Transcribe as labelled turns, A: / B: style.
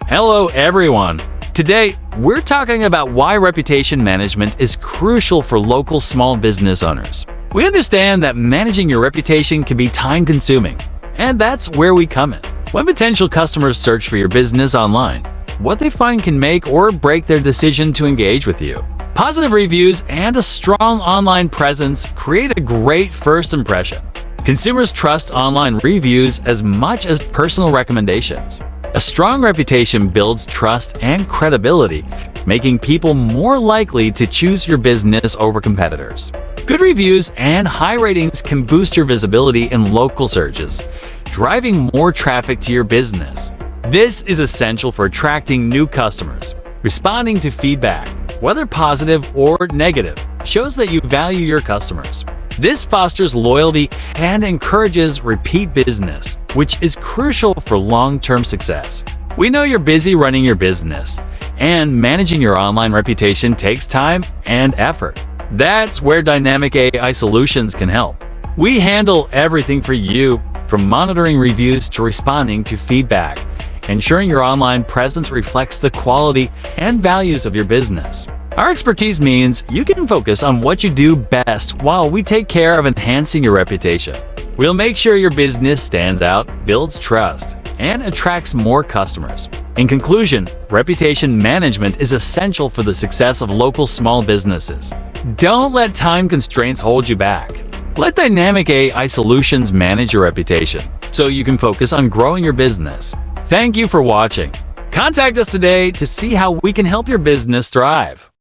A: Hello everyone! Today, we're talking about why reputation management is crucial for local small business owners. We understand that managing your reputation can be time-consuming, and that's where we come in. When potential customers search for your business online, what they find can make or break their decision to engage with you. Positive reviews and a strong online presence create a great first impression. Consumers trust online reviews as much as personal recommendations. A strong reputation builds trust and credibility, making people more likely to choose your business over competitors. Good reviews and high ratings can boost your visibility in local searches, driving more traffic to your business. This is essential for attracting new customers. Responding to feedback, whether positive or negative, shows that you value your customers. This fosters loyalty and encourages repeat business, which is crucial for long-term success. We know you're busy running your business, and managing your online reputation takes time and effort. That's where dynamic AI solutions can help. We handle everything for you, from monitoring reviews to responding to feedback, ensuring your online presence reflects the quality and values of your business. Our expertise means you can focus on what you do best while we take care of enhancing your reputation. We'll make sure your business stands out, builds trust, and attracts more customers. In conclusion, reputation management is essential for the success of local small businesses. Don't let time constraints hold you back. Let dynamic AI solutions manage your reputation so you can focus on growing your business. Thank you for watching. Contact us today to see how we can help your business thrive.